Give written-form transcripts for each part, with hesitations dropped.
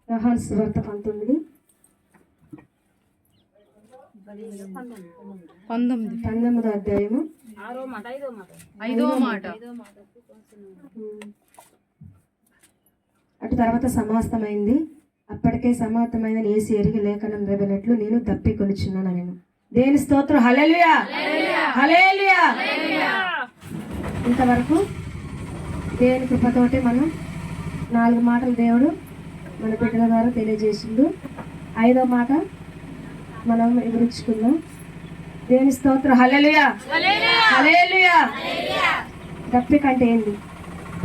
యోహాను సువార్త 19 అధ్యాయము 5వ మాట. అటు తర్వాత సమాప్తమైంది. అప్పటికే సమాప్తమైన యేసు ఎరిగి లేఖనం నెరవేరినట్లు నేను తప్పికొనుచున్నాను నేను. దేని స్తోత్రం. హల్లెలూయా హల్లెలూయా. ఇంతవరకు దేవుని కృపతోటి మనం 4 మాటలు దేవుడు మన బిడ్డల ద్వారా తెలియజేసిండు. 5వ మాట మనం వివరించుకుందాం. దేవుని స్తోత్రం. హల్లెలూయా హల్లెలూయా. దప్పిక అంటే ఏంది,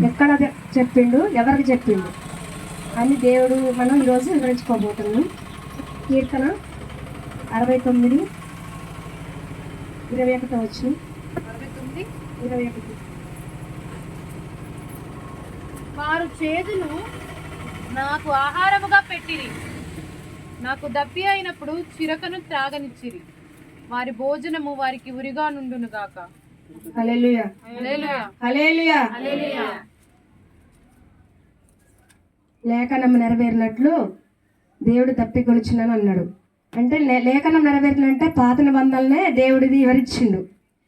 ఎక్కడ చెప్పిండు, ఎవరికి చెప్పిండు అని దేవుడు మనం ఈరోజు వివరించుకోబోతున్నాం. కీర్తన 69:21 వచ్చిన 21. వారు చేదును నాకు ఆహారముగా పెట్టిరి, నాకు దప్పి అయినప్పుడు చిరకను త్రాగనిచ్చిరి, వారి భోజనము వారికి ఉరిగా నుండును గాక. హల్లెలూయా హల్లెలూయా హల్లెలూయా. హల్లెలూయా. లేఖనం నెరవేరినట్లు దేవుడు తప్పికొనుచున్నాను అన్నాడు. అంటే లేఖనం నెరవేరినంటే పాత నిబంధనలనే దేవుడిది వివరించిండు.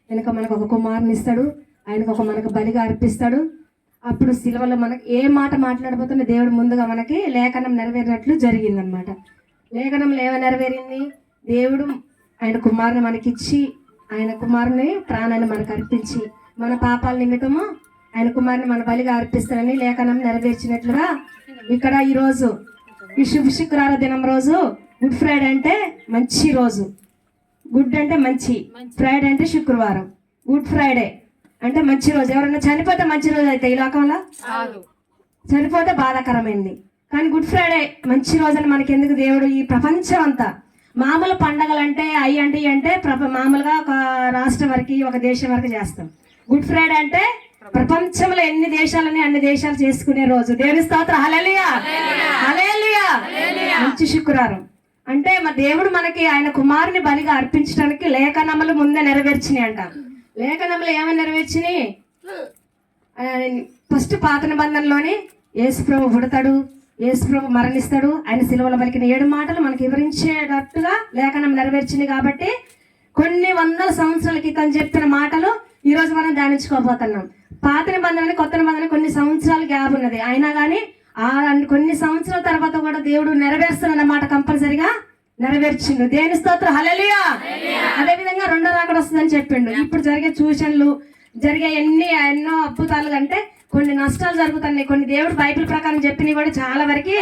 వెనుక మనకు ఒక కుమారుని ఇస్తాడు, ఆయనకు మనకు బలిగా అర్పిస్తాడు. అప్పుడు సిలువలో మనకి ఏ మాట మాట్లాడబోతున్న దేవుడు ముందుగా మనకి లేఖనం నెరవేరినట్లు జరిగిందనమాట. లేఖనంలో ఏమైనా నెరవేరింది, దేవుడు ఆయన కుమారుని మనకిచ్చి, ఆయన కుమారుని ప్రాణాన్ని మనకు అర్పించి, మన పాపాల నిమిత్తము ఆయన కుమారుని మన బలిగా అర్పిస్తారని లేఖనం నెరవేర్చినట్లుగా ఇక్కడ ఈరోజు ఈ శుక్రవార దినం రోజు గుడ్ ఫ్రైడే అంటే మంచి రోజు. గుడ్ అంటే మంచి, ఫ్రైడే అంటే శుక్రవారం. గుడ్ ఫ్రైడే అంటే మంచి రోజు. ఎవరైనా చనిపోతే మంచి రోజు అయితే ఈ లోకంలో చనిపోతే బాధాకరమైంది. కానీ గుడ్ ఫ్రైడే మంచి రోజు అని మనకి ఎందుకు దేవుడు ఈ ప్రపంచం అంతా మామూలు పండగలు అంటే అయ్యి అంటే మామూలుగా ఒక రాష్ట్రం వరకు ఒక దేశం వరకు చేస్తాం. గుడ్ ఫ్రైడే అంటే ప్రపంచంలో ఎన్ని దేశాలని అన్ని దేశాలు చేసుకునే రోజు. దేవుని స్తోత్రం. హల్లెలూయా హల్లెలూయా. మంచి శుక్రవారం అంటే మా దేవుడు మనకి ఆయన కుమారుని బలిగా అర్పించడానికి లేఖనములు ముందే నెరవేర్చినాయి అంట. లేఖనములు ఏమని నెరవేర్చినాయి? ఫస్ట్ పాత నిబంధనలోని యేసుప్రభు పుడతాడు, యేసుప్రభు మరణిస్తాడు, ఆయన సిలువలో పలికిన 7 మాటలు మనకి వివరించేటట్టుగా లేఖనం నెరవేర్చింది. కాబట్టి కొన్ని వందల సంవత్సరాల క్రితం చెప్పిన మాటలు ఈ రోజు మనం ధ్యానించుకోబోతున్నాం. పాత నిబంధన కొత్త నిబంధన కొన్ని సంవత్సరాల గ్యాప్ ఉన్నది, అయినా కానీ కొన్ని సంవత్సరాల తర్వాత కూడా దేవుడు నెరవేరుస్తున్న మాట కంపల్సరిగా నెరవేర్చిండు. దేని స్తోత్రం. హల్లెలూయా. అదే విధంగా 2వ రాకడ వస్తుందని చెప్పిండు. ఇప్పుడు జరిగే సూచనలు జరిగే ఎన్నో అద్భుతాలు అంటే కొన్ని నష్టాలు జరుగుతున్నాయి, కొన్ని దేవుడు బైబిల్ ప్రకారం చెప్పినవి కూడా చాలా వరకు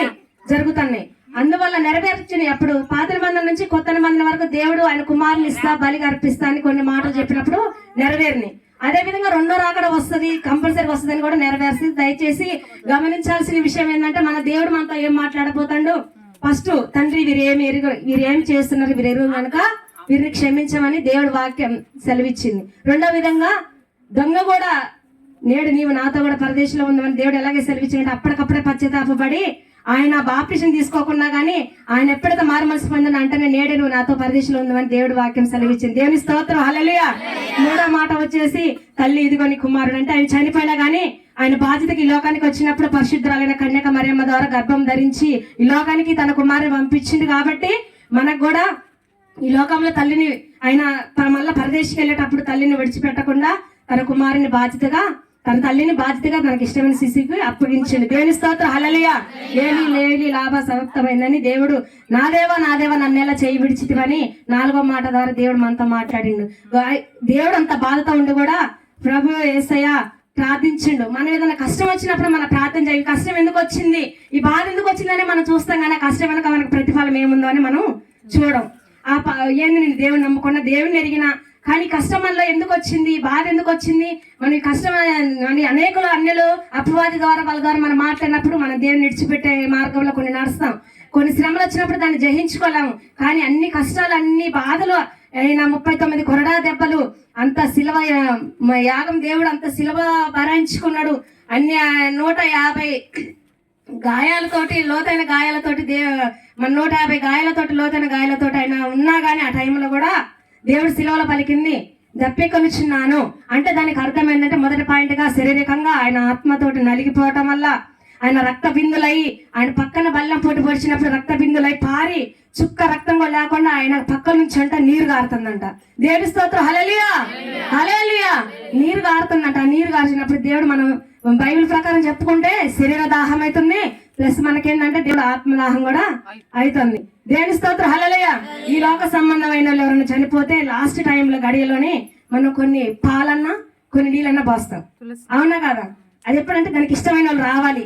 జరుగుతున్నాయి. అందువల్ల నెరవేర్చినాయి. అప్పుడు పాత నిబంధన నుంచి కొత్త నిబంధన వరకు దేవుడు ఆయన కుమారుని ఇస్తా బలిగా అర్పిస్తా అని కొన్ని మాటలు చెప్పినప్పుడు నెరవేరినాయి. అదే విధంగా 2వ రాకడ వస్తుంది, కంపల్సరీ వస్తుంది అని కూడా నెరవేరుస్తుంది. దయచేసి గమనించాల్సిన విషయం ఏంటంటే మన దేవుడు మనతో ఏం మాట్లాడబోతాడు. ఫస్ట్ తండ్రి వీరేం చేస్తున్నారు, వీరు ఎరుగు కనుక వీరిని క్షమించమని దేవుడు వాక్యం సెలవిచ్చింది. 2వ విధంగా దొంగ కూడా నేడు నీవు నాతో కూడా పరదేశంలో ఉందని దేవుడు ఎలాగే సెలవిచ్చిందంటే అప్పటికప్పుడే పశ్చాత్తాపడి ఆయన బాప్టిజం తీసుకోకున్నా కానీ ఆయన ఎప్పుడైతే మారు మనసు పొందని అంటేనే నేడే నువ్వు నాతో పరదేశంలో ఉందని దేవుడు వాక్యం సెలవిచ్చింది. దేవుని స్తోత్రం. హల్లెలూయా. 3వ మాట వచ్చేసి తల్లి ఇదిగోని కుమారుడు అంటే ఆయన చనిపోయినా కానీ ఆయన బాధ్యతకి ఈ లోకానికి వచ్చినప్పుడు పరిశుద్ధురాలైన కన్యక మరియమ్మ ద్వారా గర్భం ధరించి ఈ లోకానికి తన కుమారుని పంపించింది. కాబట్టి మనకు కూడా ఈ లోకంలో తల్లిని ఆయన మళ్ళీ పరదేశికి వెళ్ళేటప్పుడు తల్లిని విడిచిపెట్టకుండా తన కుమారుని బాధ్యతగా తన తల్లిని బాధ్యతగా తనకి ఇష్టమైన శిశువుకి అప్పగించింది. దేవుని స్తోత్రం. హల్లెలూయా. లేని లాభ సముక్తమైందని దేవుడు నా దేవా నన్నేలా చేయి విడిచితివని 4వ మాట ద్వారా దేవుడు మనతో మాట్లాడిండు. దేవుడు అంత బాధతో ఉండి కూడా ప్రభు యేసయ్య ప్రార్థించిండు. మనం ఏదైనా కష్టం వచ్చినప్పుడు మన ప్రార్థన చేయాలి. కష్టం ఎందుకు వచ్చింది, ఈ బాధ ఎందుకు వచ్చిందని మనం చూస్తాం, కానీ కష్టం వెనక మనకు ప్రతిఫలం ఏముందో అని మనం చూడం. ఏంది నేను దేవుని నమ్ముకున్నా, దేవుని ఎరిగిన, కానీ కష్టం మనలో ఎందుకు వచ్చింది, బాధ ఎందుకు వచ్చింది, మన కష్టం అనేకులు అన్యులు అపవాది ద్వారా వాళ్ళ ద్వారా మనం మాట్లాడినప్పుడు మనం దేవుని విడిచిపెట్టే మార్గంలో కొన్ని నడుస్తాం. కొన్ని శ్రమలు వచ్చినప్పుడు దాన్ని జయించుకోలేము. కానీ అన్ని కష్టాలు అన్ని బాధలు అయినా 39 కొరడా దెబ్బలు అంత శిలువ యాగం దేవుడు అంత శిలువ భరించుకున్నాడు. అన్ని 150 గాయాలతోటి లోతైన గాయాలతోటి మన 150 గాయాలతోటి లోతైన గాయాలతోటి ఆయన ఉన్నా కానీ ఆ టైంలో కూడా దేవుడు శిలువలో పలికింది దప్పికొనుచున్నాను అంటే దానికి అర్థం ఏంటంటే మొదటి పాయింట్గా శారీరకంగా ఆయన ఆత్మతోటి నలిగిపోవటం వల్ల ఆయన రక్త బిందులై ఆయన పక్కన బల్లం పోటు పొడిచినప్పుడు రక్త బిందులై పారి చుక్క రక్తం కూడా లేకుండా ఆయన పక్క నుంచి అంట నీరు గారుతుందంట. దేవుడి స్తోత్రం, హల్లెలూయా హల్లెలూయా. నీరు గారుతుందంట. ఆ నీరు గార్చినప్పుడు దేవుడు, మనం బైబిల్ ప్రకారం చెప్పుకుంటే శరీర దాహం అవుతుంది, ప్లస్ మనకేంటంటే దేవుడు ఆత్మదాహం కూడా అవుతుంది. దేవుని స్తోత్రం, హల్లెలూయా. ఈ లోక సంబంధమైన వాళ్ళు ఎవరైనా చనిపోతే లాస్ట్ టైంలో గడియలోనే మనం కొన్ని పాలన్నా కొన్ని నీళ్ళన్నా పోస్తాం, అవునా కదా? అది ఎప్పుడంటే దానికి ఇష్టమైన వాళ్ళు రావాలి,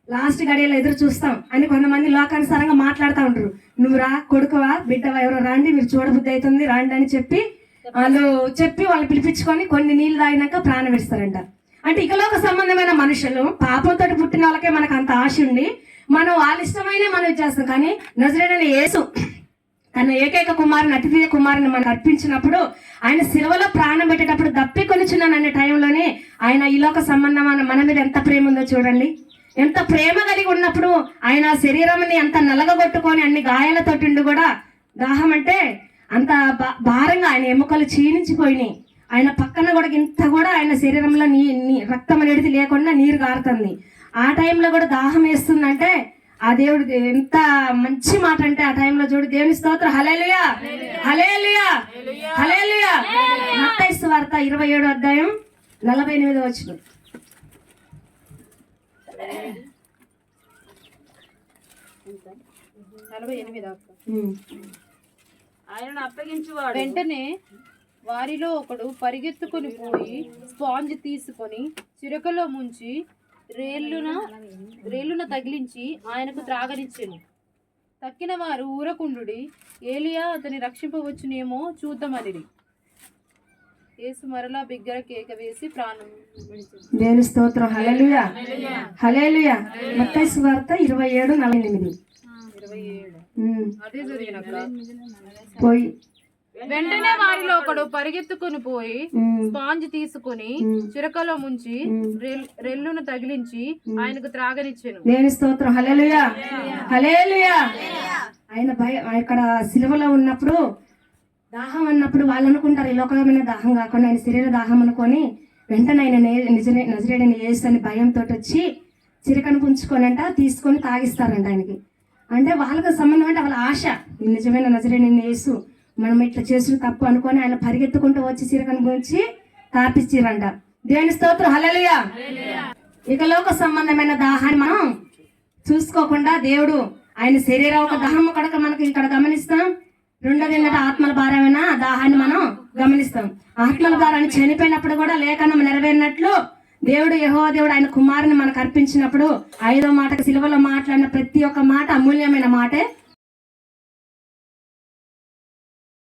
లాస్ట్ గడియలో ఎదురు చూస్తాం అని కొంతమంది లోకానుసారంగా మాట్లాడుతూ ఉంటారు. నువ్వు రా, కొడుకువా, బిడ్డవా, ఎవరో రాండి, మీరు చూడబుద్ధి అవుతుంది రాండి అని చెప్పి వాళ్ళు పిలిపించుకొని కొన్ని నీళ్ళు తాగినాక ప్రాణం ఇస్తారంట. అంటే ఇకలోక సంబంధమైన మనుషులు, పాపంతో పుట్టిన వాళ్ళకే మనకు అంత ఆశ ఉండి మనం వాళ్ళ ఇష్టమైన మనం చేస్తాం. కానీ నజరేయుడైన యేసు తన ఏకైక కుమారుని, అతిథియ కుమారుని మనకు అర్పించినప్పుడు, ఆయన సిలువలో ప్రాణం పెట్టేటప్పుడు దప్పి కొనుచున్నాను అనే టైంలోనే ఆయన ఈ లోక సంబంధం మన మీద ఎంత ప్రేమ ఉందో చూడండి. ఎంత ప్రేమ కలిగి ఉన్నప్పుడు ఆయన శరీరాన్ని ఎంత నలగగొట్టుకొని అన్ని గాయాలతోటి కూడా దాహం అంటే అంత భారంగా ఆయన ఎముకలు క్షీణించిపోయినాయి. ఆయన పక్కన కూడా ఇంత కూడా ఆయన శరీరంలో రక్తం అనేది లేకుండా నీరు గారుతుంది. ఆ టైంలో కూడా దాహం వేస్తుందంటే ఆ దేవుడు ఎంత మంచి మాట అంటే ఆ టైంలో చూడు. దేవుని స్తోత్రం, హల్లెలూయా హల్లెలూయా హల్లెలూయా. మత్తయి సువార్త 27వ అధ్యాయం 48వ వచనం. ఆయనను అప్పగించువాడు వెంటనే వారిలో ఒకడు పరిగెత్తుకొని పోయి స్పాంజ్ తీసుకొని చిరకలో ముంచి రేలున తగిలించి ఆయనకు త్రాగనిచ్చెను. తక్కిన వారు ఊరకుండుడి, ఏలియా అతని రక్షింపవచ్చునేమో చూద్దామనిరి. యేసు మరలా బిగ్గర కేక వేసి ప్రాణం విడిచెను. దేవుని స్తోత్రం, హల్లెలూయా హల్లెలూయా. మత్తయి సువార్త 27:48. అదే జరిగినప్పుడు పోయి వెంటనే వారిలో ఒకడు పరిగెత్తుకుని పోయి స్పాంజ్ తీసుకుని చిరకలో ముంచి రెల్లును తగిలించి ఆయనకు త్రాగనిచ్చెను. దేవుని స్తోత్రం, హల్లెలూయా హల్లెలూయా. ఆయన ఇక్కడ సిలువలో ఉన్నప్పుడు దాహం అన్నప్పుడు వాళ్ళు అనుకుంటారు ఈ లోకమైన దాహం కాకుండా ఆయన శరీర దాహం అనుకొని వెంటనే ఆయన నజరేయుడైన యేసు అని భయంతో వచ్చి చిరకను పుంచుకొనంట తీసుకొని తాగిస్తారంట ఆయనకి. అంటే వాళ్ళకి సంబంధం అంటే వాళ్ళ ఆశ, నిజమైన నజరేయుడైన యేసు మనం ఇట్లా చేసిన తప్పు అనుకొని ఆయన పరిగెత్తుకుంటూ వచ్చి చిరకను గురించి తాపిచ్చిరంట. దేవుని స్తోత్రం, హల్లెలూయా. ఇక లోక సంబంధమైన దాహాన్ని మనం చూసుకోకుండా దేవుడు ఆయన శరీర ఒక దాహం కనుక మనకి ఇక్కడ గమనిస్తాం. రెండోది ఏంటంటే ఆత్మల భారమైన దాహాన్ని మనం గమనిస్తాం. ఆత్మల భారాన్ని చనిపోయినప్పుడు కూడా లేఖనం నెరవేరినట్లు దేవుడు యెహోవా దేవుడు ఆయన కుమారుని మనకు అర్పించినప్పుడు 5వ మాటకు సిలువలో మాట్లాడిన ప్రతి ఒక్క మాట అమూల్యమైన మాటే.